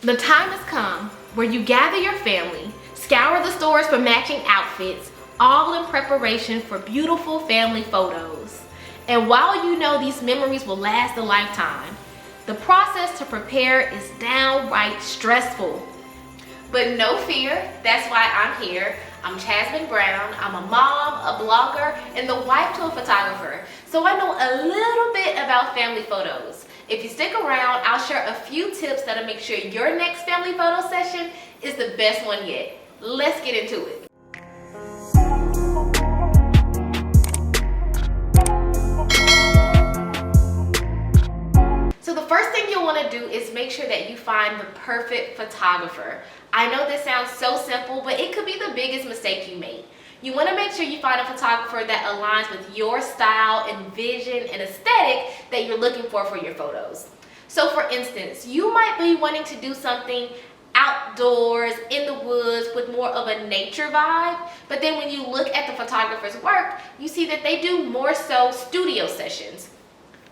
The time has come where you gather your family, scour the stores for matching outfits, all in preparation for beautiful family photos. And while you know these memories will last a lifetime, the process to prepare is downright stressful. But no fear, that's why I'm here. I'm Jasmine Brown. I'm a mom, a blogger, and the wife to a photographer. So I know a little bit about family photos. If you stick around, I'll share a few tips that'll make sure your next family photo session is the best one yet. Let's get into it. So the first thing you'll want to do is make sure that you find the perfect photographer. I know this sounds so simple, but it could be the biggest mistake you make. You want to make sure you find a photographer that aligns with your style and vision and aesthetic that you're looking for your photos. So for instance, you might be wanting to do something outdoors, in the woods, with more of a nature vibe, but then when you look at the photographer's work, you see that they do more so studio sessions.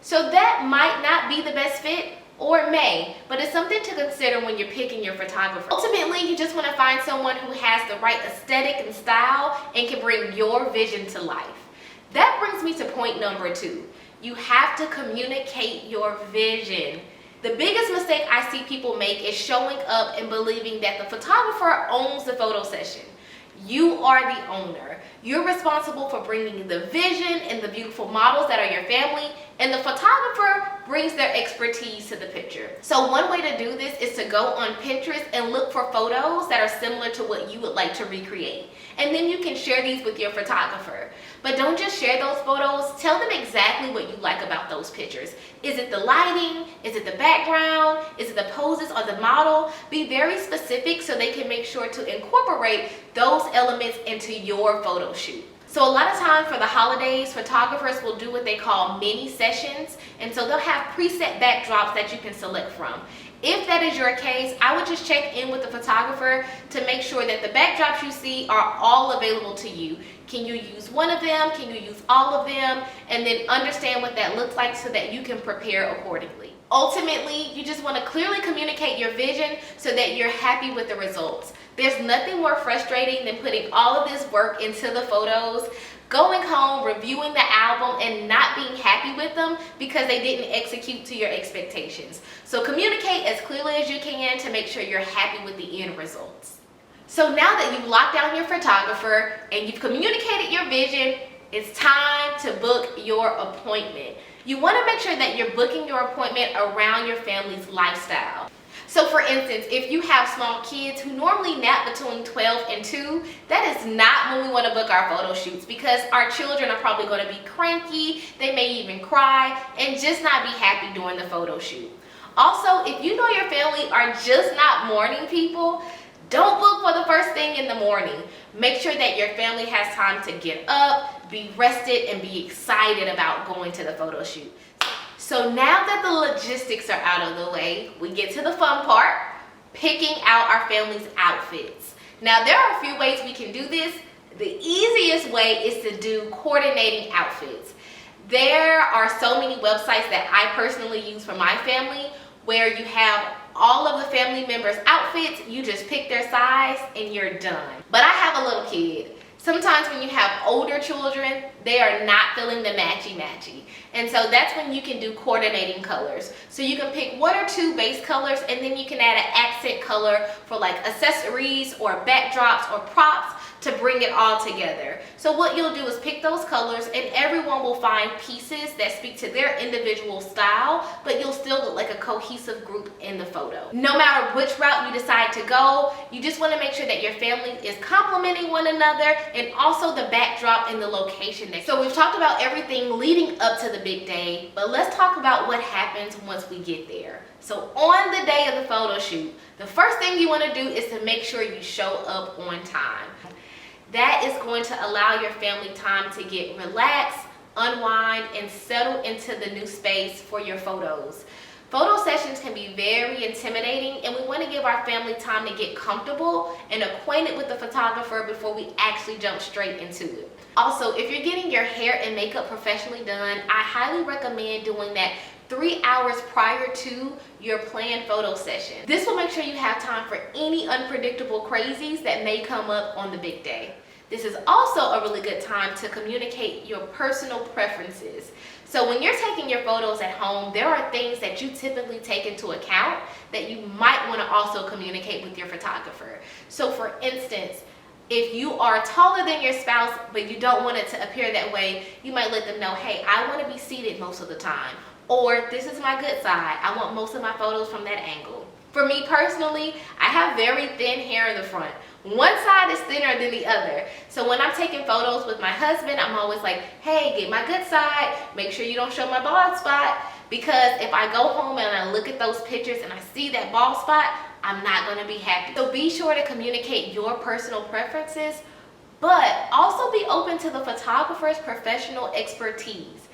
So that might not be the best fit, or it may, but it's something to consider when you're picking your photographer. Ultimately, you just want to find someone who has the right aesthetic and style and can bring your vision to life. That brings me to point number 2. You have to communicate your vision. The biggest mistake I see people make is showing up and believing that the photographer owns the photo session. You are the owner. You're responsible for bringing the vision and the beautiful models that are your family, and the photographer brings their expertise to the picture. So one way to do this is to go on Pinterest and look for photos that are similar to what you would like to recreate. And then you can share these with your photographer. But don't just share those photos, tell them exactly what you like about those pictures. Is it the lighting? Is it the background? Is it the poses or the model? Be very specific so they can make sure to incorporate those elements into your photo shoot. So a lot of times for the holidays, photographers will do what they call mini sessions, and so they'll have preset backdrops that you can select from. If that is your case, I would just check in with the photographer to make sure that the backdrops you see are all available to you. Can you use one of them? Can you use all of them? And then understand what that looks like so that you can prepare accordingly. Ultimately, you just want to clearly communicate your vision so that you're happy with the results. There's nothing more frustrating than putting all of this work into the photos, going home, reviewing the album, and not being happy with them because they didn't execute to your expectations. So communicate as clearly as you can to make sure you're happy with the end results. So now that you've locked down your photographer and you've communicated your vision, it's time to book your appointment. You want to make sure that you're booking your appointment around your family's lifestyle. So for instance, if you have small kids who normally nap between 12 and 2, that is not when we want to book our photo shoots because our children are probably going to be cranky, they may even cry, and just not be happy during the photo shoot. Also, if you know your family are just not morning people, don't book for the first thing in the morning. Make sure that your family has time to get up, be rested, and be excited about going to the photo shoot. So now that the logistics are out of the way, we get to the fun part, picking out our family's outfits. Now there are a few ways we can do this. The easiest way is to do coordinating outfits. There are so many websites that I personally use for my family where you have all of the family members' outfits, you just pick their size and you're done. But I have a little kid. Sometimes when you have older children, they are not feeling the matchy-matchy. And so that's when you can do coordinating colors. So you can pick 1 or 2 base colors and then you can add an accent color for like accessories or backdrops or props to bring it all together. So what you'll do is pick those colors and everyone will find pieces that speak to their individual style, but you'll still look like a cohesive group in the photo. No matter which route you decide to go, you just want to make sure that your family is complementing one another and also the backdrop and the location. So we've talked about everything leading up to the big day, but let's talk about what happens once we get there. So on the day of the photo shoot, the first thing you want to do is to make sure you show up on time. That is going to allow your family time to get relaxed, unwind, and settle into the new space for your photos. Photo sessions can be very intimidating, and we want to give our family time to get comfortable and acquainted with the photographer before we actually jump straight into it. Also, if you're getting your hair and makeup professionally done, I highly recommend doing that 3 hours prior to your planned photo session. This will make sure you have time for any unpredictable crazies that may come up on the big day. This is also a really good time to communicate your personal preferences. So when you're taking your photos at home, there are things that you typically take into account that you might want to also communicate with your photographer. So for instance, if you are taller than your spouse, but you don't want it to appear that way, you might let them know, hey, I want to be seated most of the time. Or this is my good side. I want most of my photos from that angle. For me personally, I have very thin hair in the front. One side is thinner than the other. So when I'm taking photos with my husband, I'm always like, hey, get my good side. Make sure you don't show my bald spot. Because if I go home and I look at those pictures and I see that bald spot, I'm not going to be happy. So be sure to communicate your personal preferences, but also be open to the photographer's professional expertise.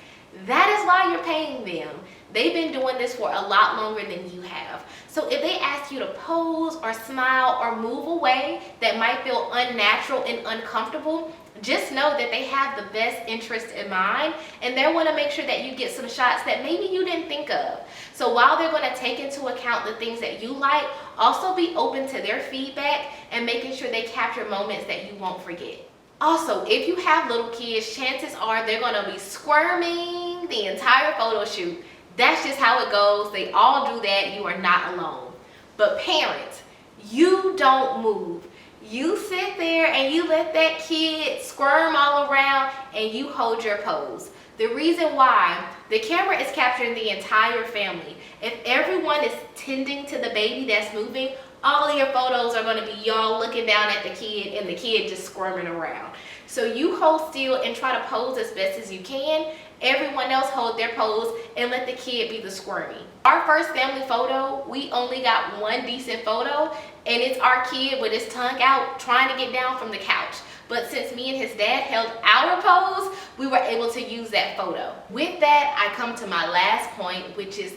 That is why you're paying them. They've been doing this for a lot longer than you have. So if they ask you to pose or smile or move away that might feel unnatural and uncomfortable, just know that they have the best interest in mind, and they want to make sure that you get some shots that maybe you didn't think of. So while they're going to take into account the things that you like, also be open to their feedback and making sure they capture moments that you won't forget. Also, if you have little kids, chances are they're going to be squirming the entire photo shoot. That's just how it goes. They all do that. You are not alone. But parents, you don't move. You sit there and you let that kid squirm all around and you hold your pose. The reason why, the camera is capturing the entire family. If everyone is tending to the baby that's moving, all of your photos are going to be y'all looking down at the kid and the kid just squirming around. So you hold still and try to pose as best as you can. Everyone else hold their pose and let the kid be the squirmy. Our first family photo, we only got one decent photo, and it's our kid with his tongue out trying to get down from the couch. But since me and his dad held our pose, we were able to use that photo. With that, I come to my last point, which is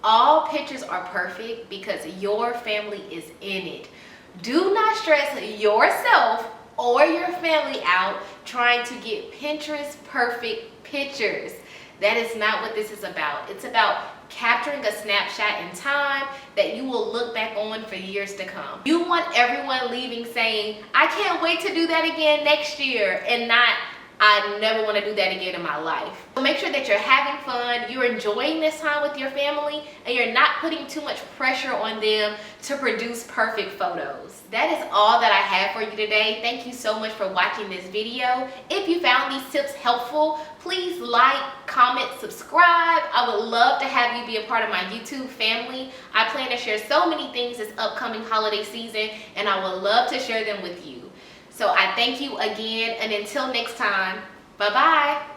all pictures are perfect because your family is in it. Do not stress yourself or your family out trying to get Pinterest perfect pictures. That is not what this is about. It's about capturing a snapshot in time that you will look back on for years to come. You want everyone leaving saying, I can't wait to do that again next year, and not, I never want to do that again in my life. So make sure that you're having fun, you're enjoying this time with your family, and you're not putting too much pressure on them to produce perfect photos. That is all that I have for you today. Thank you so much for watching this video. If you found these tips helpful, please like, comment, subscribe. I would love to have you be a part of my YouTube family. I plan to share so many things this upcoming holiday season, and I would love to share them with you. So I thank you again, and until next time, bye-bye.